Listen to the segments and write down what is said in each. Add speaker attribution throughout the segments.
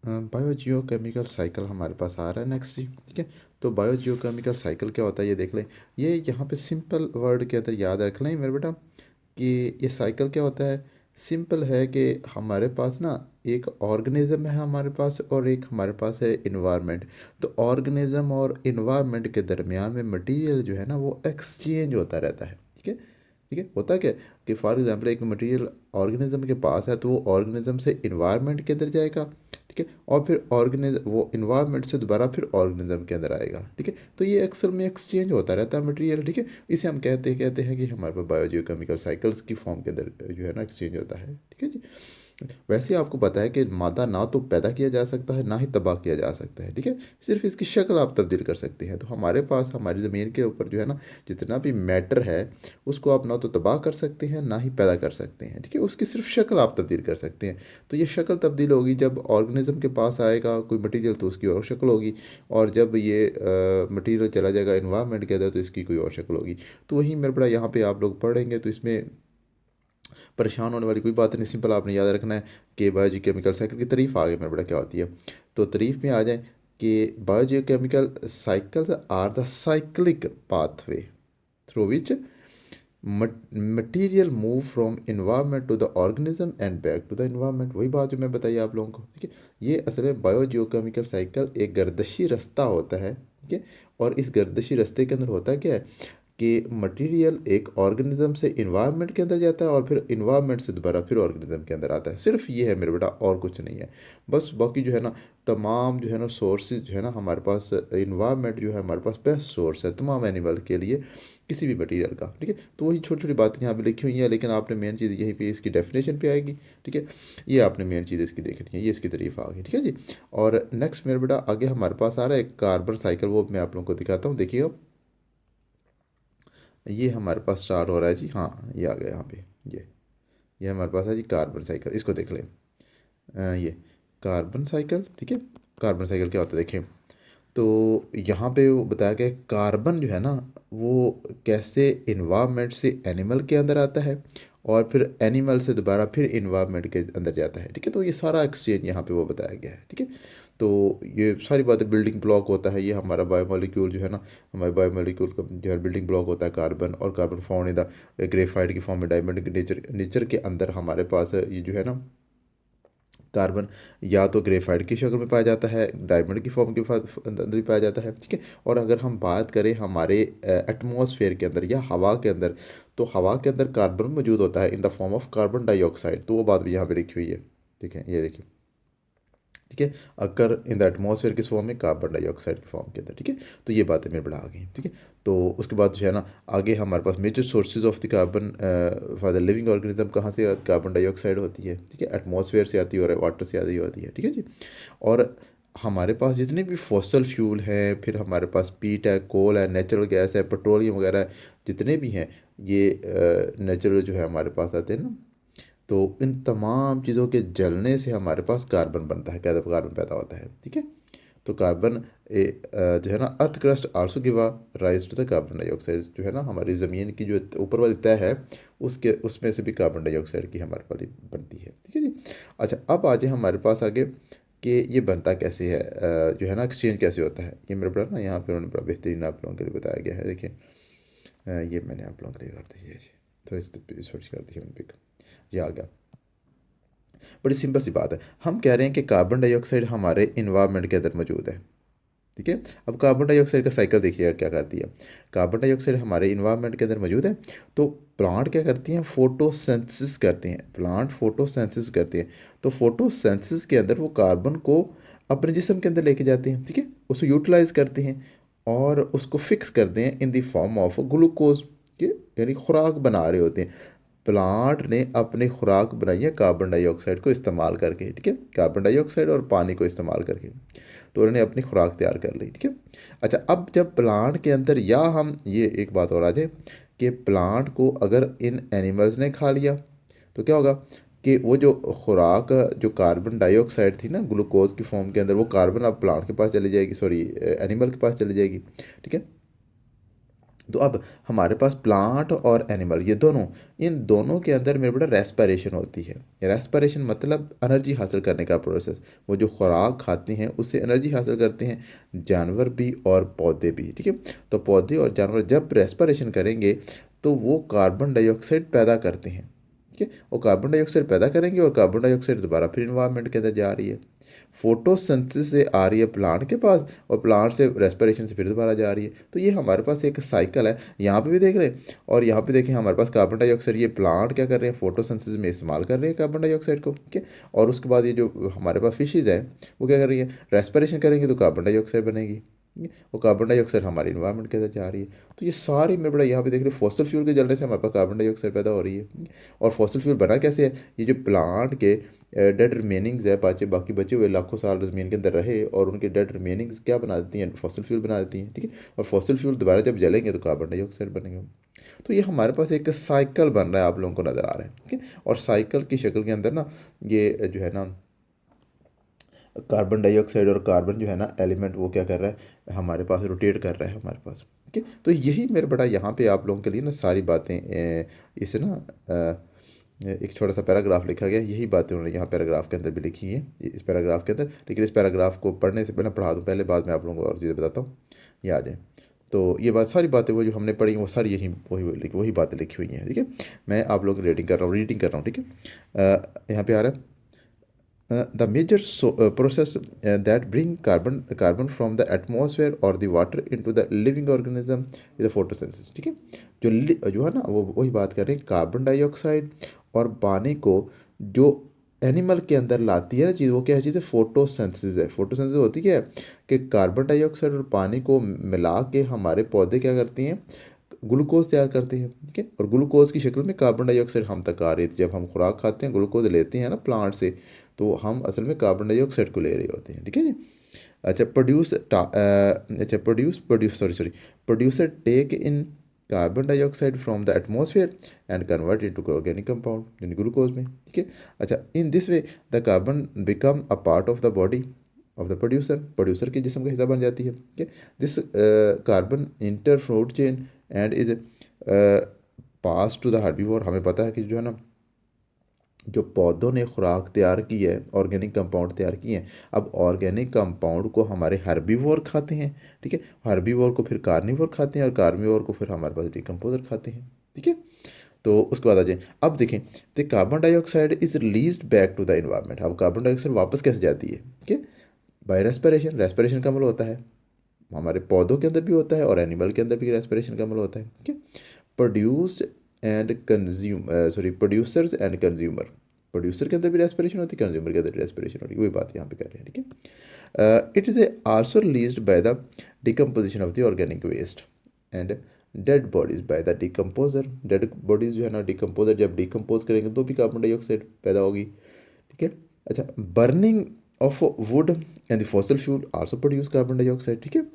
Speaker 1: Biogeochemical cycle हमारे पास आ रहा है नेक्स्ट जी। ठीक है, तो बायोजियोकेमिकल साइकिल क्या होता है ये देख लें। ये यहाँ पे सिंपल वर्ड के अंदर याद रख लें मेरे बेटा कि ये साइकिल क्या होता है। सिंपल है कि हमारे पास ना एक ऑर्गेनिज्म है हमारे पास और एक हमारे पास है इन्वायरमेंट। तो ऑर्गेनिज्म और इन्वायरमेंट के दरमियान में मटेरियल जो है ना वो एक्सचेंज होता रहता है। ठीक है, ठीक है, होता क्या कि फॉर एग्जांपल एक मटेरियल ऑर्गेनिज्म के पास है तो वो ऑर्गेनिज्म से इन्वायरमेंट के अंदर जाएगा। ठीक है, और फिर ऑर्गेनिज्म वो इन्वायरमेंट से दोबारा फिर ऑर्गेनिज्म के अंदर आएगा। ठीक है, तो ये अक्सर में एक्सचेंज होता रहता है मटेरियल। ठीक है, इसे हम कहते हैं कि हमारे पास बायोजियोकेमिकल साइकिल्स की फॉर्म के अंदर जो है ना एक्सचेंज होता है। ठीक है जी। वैसे आपको पता है कि मादा ना तो पैदा किया जा सकता है ना ही तबाह किया जा सकता है। ठीक है, सिर्फ इसकी शक्ल आप तब्दील कर सकते हैं। तो हमारे पास हमारी ज़मीन के ऊपर जो है ना जितना भी मैटर है उसको आप ना तो तबाह कर सकते हैं ना ही पैदा कर सकते हैं। ठीक है, उसकी सिर्फ शक्ल आप तब्दील कर सकते हैं। तो ये शक्ल तब्दील होगी जब ऑर्गेनिज्म के पास आएगा कोई मटेरियल तो उसकी और शक्ल होगी, और जब ये मटेरियल चला जाएगा इन्वायरमेंट के अंदर तो इसकी कोई और शक्ल होगी। तो वही मेरे बड़ा यहाँ पे आप लोग पढ़ेंगे तो इसमें परेशान होने वाली कोई बात नहीं। सिंपल आपने याद रखना है कि बायोजियोकेमिकल साइकिल की तारीफ आगे मेरे बड़ा क्या होती है। तो तारीफ में आ जाए कि biogeochemical cycles are the cyclic pathway through which material move from environment to the organism and back to the environment. वही बात जो मैं बताई आप लोगों को। ठीक है, ये असल में बायोजियोकेमिकल साइकिल एक गर्दशी रास्ता होता है। ठीक है, और इस गर्दशी रास्ते के अंदर होता क्या है कि मटेरियल एक ऑर्गेनिज्म से इन्वायरमेंट के अंदर जाता है और फिर इन्वायरमेंट से दोबारा फिर ऑर्गेनिज्म के अंदर आता है। सिर्फ ये है मेरे बेटा, और कुछ नहीं है। बस बाकी जो है ना तमाम जो है ना सोर्सेज जो है ना हमारे पास, इन्वायरमेंट जो है हमारे पास बेस्ट सोर्स है तमाम एनिमल के लिए किसी भी मटेरियल का। ठीक है, तो वही छोटी छोटी बातें यहाँ पे लिखी हुई हैं, लेकिन आपने मेन चीज़ यहीं पे इसकी डेफिनेशन पे आएगी। ठीक है, ये आपने मेन चीज़ इसकी देखनी है, ये इसकी तारीफ आ गई। ठीक है जी। और नेक्स्ट मेरे बेटा आगे हमारे पास आ रहा है एक कार्बन साइकिल, वो मैं आप लोगों को दिखाता हूँ। देखिए ये हमारे पास स्टार्ट हो रहा है जी। हाँ ये आ गया यहाँ पे। ये हमारे पास है जी कार्बन साइकिल, इसको देख लें। ये कार्बन साइकिल। ठीक है, कार्बन साइकिल क्या होता है देखें। तो यहाँ पे वो बताया गया कार्बन जो है ना वो कैसे इन्वायरमेंट से एनिमल के अंदर आता है और फिर एनिमल से दोबारा फिर इन्वायरमेंट के अंदर जाता है। ठीक है, तो ये सारा एक्सचेंज यहाँ पे वो बताया गया है। ठीक है, तो ये सारी बातें बिल्डिंग ब्लॉक होता है ये हमारा बायोमोलिक्यूल जो है ना, हमारे बायोमोलिक्यूल का जो है बिल्डिंग ब्लॉक होता है कार्बन, और carbon found in the graphite की फॉर्म में डायमंड के नेचर के अंदर हमारे पास ये जो है ना कार्बन या तो ग्रेफाइट की शक्ल में पाया जाता है, डायमंड की फॉर्म के अंदर भी पाया जाता है। ठीक है, और अगर हम बात करें हमारे एटमॉस्फेयर के अंदर या हवा के अंदर, तो हवा के अंदर कार्बन मौजूद होता है in the form of carbon dioxide. तो वो बात भी यहाँ पे लिखी हुई है। ठीक है, ये देखिए। ठीक है, अगर इन द एटमॉस्फेयर किस फॉर्म में, कार्बन डाइऑक्साइड की फॉर्म के अंदर। ठीक है, तो ये बातें मेरे बड़ा आ गई। ठीक है, तो उसके बाद जो है ना आगे हमारे पास major sources of the carbon for the living organism कहाँ से, कार्बन डाइऑक्साइड होती है। ठीक है, एटमॉस्फेयर से आती है और वाटर से आती होती है। ठीक है जी। और हमारे पास जितने भी फॉसल फ्यूल हैं, फिर हमारे पास पीट है, कोल है, नेचुरल गैस है, पेट्रोलियम वगैरह है, जितने भी हैं ये नेचुरल जो है हमारे पास आते हैं ना। तो इन तमाम चीज़ों के जलने से हमारे पास कार्बन बनता है, क्या कार्बन पैदा होता है। ठीक है, तो कार्बन जो है ना earth crust also give rise to the carbon dioxide. जो है ना हमारी ज़मीन की जो ऊपर वाली तय है उसके उसमें से भी कार्बन डाइऑक्साइड की हमारे वाली बनती है। ठीक है जी। अच्छा, अब आ जाए हमारे पास आगे कि ये बनता कैसे है, जो है ना एक्सचेंज कैसे होता है। ये मेरे बड़ा ना यहाँ पे उन्होंने बड़ा बेहतरीन आप लोगों के लिए बताया गया है। देखिए ये मैंने आप लोगों के लिए कर दी है जी, थोड़ी स्विच कर दी है मैंने पिक, ये आ गया। बड़ी सिंपल सी बात है, हम कह रहे हैं कि कार्बन डाइऑक्साइड हमारे इन्वायरमेंट के अंदर मौजूद है। ठीक है, अब कार्बन डाइऑक्साइड का साइकिल देखिएगा क्या करती है। कार्बन डाइऑक्साइड हमारे इन्वायरमेंट के अंदर मौजूद है, तो प्लांट क्या करती हैं, फोटोसिंथेसिस करते हैं। प्लांट फोटोसिंथेसिस करते हैं, तो फोटोसिंथेसिस के अंदर वो कार्बन को अपने जिस्म के अंदर लेके जाते हैं। ठीक है, उसको यूटिलाइज करते हैं और उसको फिक्स करते हैं in the form of glucose के, यानी खुराक बना रहे होते हैं। प्लांट ने अपनी खुराक बनाई है कार्बन डाइऑक्साइड को इस्तेमाल करके। ठीक है, कार्बन डाइऑक्साइड और पानी को इस्तेमाल करके तो उन्होंने अपनी खुराक तैयार कर ली। ठीक है, अच्छा, अब जब प्लांट के अंदर, या हम ये एक बात और आ जाए कि प्लांट को अगर इन एनिमल्स ने खा लिया तो क्या होगा कि वो जो खुराक जो कार्बन डाइऑक्साइड थी ना ग्लूकोज की फॉर्म के अंदर, वो कार्बन अब प्लांट के पास चली जाएगी, सॉरी एनिमल के पास चली जाएगी। ठीक है, तो अब हमारे पास प्लांट और एनिमल, ये दोनों, इन दोनों के अंदर मेरे बेटा रेस्पिरेशन होती है। रेस्पिरेशन मतलब एनर्जी हासिल करने का प्रोसेस। वो जो खुराक खाते हैं उससे एनर्जी हासिल करते हैं, जानवर भी और पौधे भी, ठीक है। तो पौधे और जानवर जब रेस्पिरेशन करेंगे तो वो कार्बन डाइऑक्साइड पैदा करते हैं, ठीक है। वो कार्बन डाइऑक्साइड पैदा करेंगे और कार्बन डाइऑक्साइड दोबारा फिर इन्वायरमेंट के अंदर जा रही है, फोटोसिंथेसिस से आ रही है प्लांट के पास, और प्लांट से रेस्पिरेशन से फिर दोबारा जा रही है। तो ये हमारे पास एक साइकिल है। यहाँ पे भी देख लें, और यहाँ पे देखें हमारे पास कार्बन डाइऑक्साइड, ये प्लांट क्या कर रहे हैं, फोटोसिंथेसिस में इस्तेमाल कर रहे हैं कार्बन डाइऑक्साइड को, ठीक है। और उसके बाद ये जो हमारे पास फिशेज हैं वो क्या कर रही है, रेस्पिरेशन करेंगे तो कार्बन डाइऑक्साइड बनेगी, वो कार्बन डाइऑक्साइड हमारे इन्वायरमेंट के अंदर जा रही है। तो ये सारी में बड़ा यहाँ पे देख रहे हैं फॉसिल फ्यूल के जलने से हमारे पास कार्बन डाइऑक्साइड पैदा हो रही है। और फॉसिल फ्यूल बना कैसे है, ये जो प्लांट के डेड रिमेनिंग्स है, बाकी बचे हुए लाखों साल ज़मीन के अंदर रहे, और उनके डेड रिमेनिंग्स क्या बना देती हैं, फॉसिल फ्यूल बना देती हैं, ठीक है। और फॉसिल फ्यूल दोबारा जब जलेंगे तो कार्बन डाइऑक्साइड बनेंगे। तो ये हमारे पास एक साइकिल बन रहा है, आप लोगों को नज़र आ रहा है, ठीक है। और साइकिल की शक्ल के अंदर ना ये जो है ना कार्बन डाइऑक्साइड और कार्बन जो है ना एलिमेंट, वो क्या कर रहा है, हमारे पास रोटेट कर रहा है हमारे पास, ठीक है। तो यही मेरे बड़ा यहाँ पे आप लोगों के लिए ना सारी बातें इसे ना एक छोटा सा पैराग्राफ लिखा गया, यही बातें उन्होंने यहाँ पैराग्राफ के अंदर भी लिखी हैं, इस पैराग्राफ के अंदर। लेकिन इस पैराग्राफ को पढ़ने से पहले पढ़ा दूँ पहले, बाद में आप लोगों को और चीज़ें बताता हूँ, ये आ जाए। तो ये बात सारी बातें वो जो हमने पढ़ी वो सारी यही वही बातें लिखी हुई हैं, ठीक है। मैं आप लोगों की रीडिंग कर रहा हूँ, ठीक है। यहाँ पे आ रहा है, the major process that bring carbon from the atmosphere or the water into the living organism is the photosynthesis, ठीक है। जो है ना वो वही बात कर रहे हैं, कार्बन डाइऑक्साइड और पानी को जो एनिमल के अंदर लाती है ना चीज़, वो क्या है चीज़ है, फोटोसिंथेसिस है। फोटोसिंथेसिस होती क्या है कि कार्बन डाइऑक्साइड और पानी को मिला के हमारे पौधे क्या करती हैं, ग्लूकोज तैयार करते हैं, ठीक है। और ग्लूकोज की शक्ल में कार्बन डाइऑक्साइड हम तक आ रही थी। जब हम खुराक खाते हैं, ग्लूकोज लेते हैं ना प्लांट से, तो हम असल में कार्बन डाइऑक्साइड को ले रहे होते हैं, ठीक है जी। अच्छा, producer take in carbon dioxide from the atmosphere and convert into organic compound यानी ग्लूकोज में, ठीक है। अच्छा, in this way the carbon become a part of the body of the producer के जिस्म का हिस्सा बन जाती है, ठीक है। This carbon enter food chain and is pass to the herbivore. हमें पता है कि जो है ना, जो पौधों ने खुराक तैयार की है, ऑर्गेनिक कंपाउंड तैयार किए हैं, अब ऑर्गेनिक कंपाउंड को हमारे हर्बीवोर खाते हैं, ठीक है। हर्बीवोर को फिर कार्निवोर खाते हैं, और कार्निवोर को फिर हमारे पास डिकम्पोजर खाते हैं, ठीक है। तो उसके बाद आ जाए, अब देखें, तो carbon dioxide is release back to the environment. अब कार्बन डाइऑक्साइड वापस कैसे जाती है, ठीक है, बाय रेस्पिरेशन। रेस्पिरेशन का अमल होता है, हमारे पौधों के अंदर भी होता है और एनिमल के अंदर भी रेस्पिरेशन का अमल होता है, ठीक है। Produced and consume producers and consumer, producer के अंदर भी रेस्पिरेशन होती है, कंज्यूमर के अंदर भी रेस्पिरेशन होती है, वही बात यहाँ पे कर रहे हैं, ठीक है। It is also released by the decomposition of the organic waste and dead bodies by the decomposer. Dead bodies जो है ना, डिकम्पोजर जब डिकम्पोज करेंगे तो भी कार्बन डाइऑक्साइड पैदा होगी, ठीक है। अच्छा, burning of would and the fossil fuel also produce carbon dioxide, ठीक है।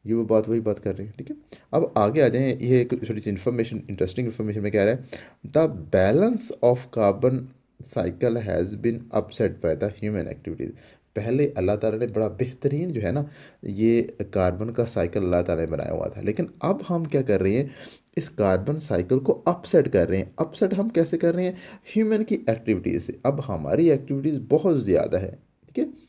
Speaker 1: ये वो बात वही बात कर रहे हैं, ठीक है। अब आगे आ जाएं, ये एक छोटी सी इन्फॉर्मेशन, इंटरेस्टिंग इन्फॉर्मेशन में क्या रहा है, the balance of carbon cycle has been upset by the human activities. पहले अल्लाह ताला ने बड़ा बेहतरीन जो है ना ये कार्बन का साइकिल अल्लाह ताला ने बनाया हुआ था, लेकिन अब हम क्या कर रहे हैं, इस कार्बन साइकिल को अपसेट कर रहे हैं। अपसेट हम कैसे कर रहे हैं, ह्यूमन की एक्टिविटीज़ से। अब हमारी एक्टिविटीज़ बहुत ज़्यादा है, ठीक है।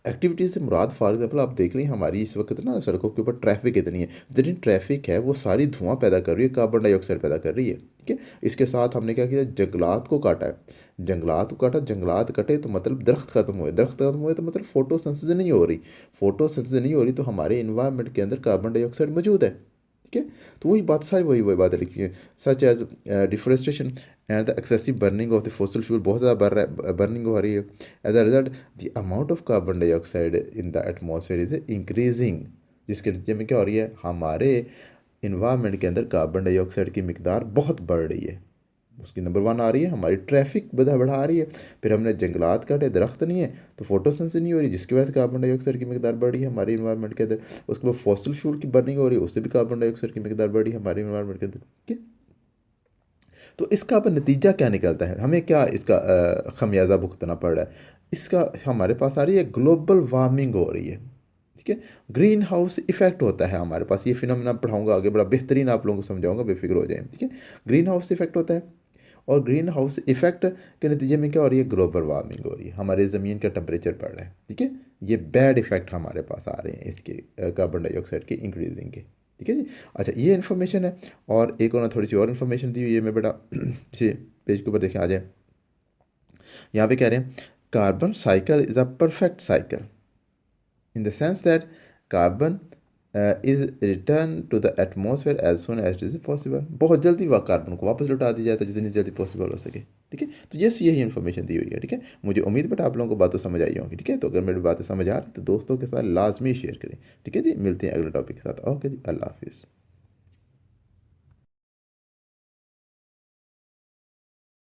Speaker 1: एक्टिविटीज़ से मुराद फॉर एग्जाम्पल आप देख लें, हमारी इस वक्त ना सड़कों के ऊपर ट्रैफिक इतनी है, जितनी ट्रैफिक है वो सारी धुआं पैदा कर रही है, कार्बन डाइऑक्साइड पैदा कर रही है, ठीक है। इसके साथ हमने क्या किया, जंगलात को काटा है, जंगलात को काटा, जंगलात कटे तो मतलब दरख्त खत्म हुए, दरख्त खत्म हुए तो मतलब फोटोसिंथेसिस नहीं हो रही, फोटोसिंथेसिस नहीं हो रही तो हमारे इन्वायरमेंट के अंदर कार्बन डाइऑक्साइड मौजूद है, ठीक है। तो वही बात सारी वही बातें लिखी हैं, such as deforestation and the excessive burning of the fossil fuel, बहुत ज़्यादा बर्निंग हो रही है। As a result the amount of carbon dioxide in the atmosphere is increasing, जिसके नतीजे में क्या हो रही है, हमारे इन्वायरमेंट के अंदर कार्बन डाइऑक्साइड की मिकदार बहुत बढ़ रही है। उसकी नंबर 1 आ रही है, हमारी ट्रैफिक बढ़ा रही है, फिर हमने जंगलात काटे, दरख्त नहीं है तो फोटोसिंथेसिस नहीं हो रही, जिसकी वजह से कार्बन डाइऑक्साइड की मिकदार बढ़ी है हमारी इन्वायरमेंट के अंदर। उसके बाद फॉसिल फ्यूल की बर्निंग हो रही है, उससे भी कार्बन डाइऑक्साइड की मिकदार बढ़ी है हमारे इन्वायरमेंट के अंदर, ठीक है। तो इसका अब नतीजा क्या निकलता है, हमें क्या इसका खमियाजा भुगतना पड़ रहा है, इसका हमारे पास आ रही है ग्लोबल वार्मिंग हो रही है, ठीक है। ग्रीन हाउस इफेक्ट होता है हमारे पास, ये फिनोमेना पढ़ाऊंगा आगे, बड़ा बेहतरीन आप लोगों को समझाऊंगा, बेफिक्र हो जाए। ठीक है, ग्रीन हाउस इफेक्ट होता है, और ग्रीन हाउस इफेक्ट के नतीजे में क्या हो रही है, ग्लोबल वार्मिंग हो रही है, हमारे ज़मीन का टेम्परेचर बढ़ रहा है। ठीक है, ये बैड इफेक्ट हमारे पास आ रहे हैं इसके, कार्बन डाइऑक्साइड के इंक्रीजिंग के। ठीक है जी। अच्छा, ये इन्फॉर्मेशन है, और एक और थोड़ी सी और इन्फॉर्मेशन दी हुई है, मैं बेटा इसे पेज के ऊपर देखें, आ जाए। यहाँ पे कह रहे हैं carbon cycle is a perfect cycle in the sense that carbon is returned to the atmosphere as soon as it is possible। बहुत जल्दी वह कार्बन को वापस लौटा दिया जाता है जितनी जल्दी पॉसिबल हो सके। ठीक है, तो यस यही इन्फॉर्मेशन दी हुई है। ठीक है, मुझे उम्मीद बेटा आप लोगों को बातें समझ आई होंगी। ठीक है, तो अगर मेरी बातें समझ आ रही तो दोस्तों के साथ लाजमी शेयर करें। ठीक है जी, मिलते हैं अगले टॉपिक के साथ। ओके जी, अल्लाह हाफिज़।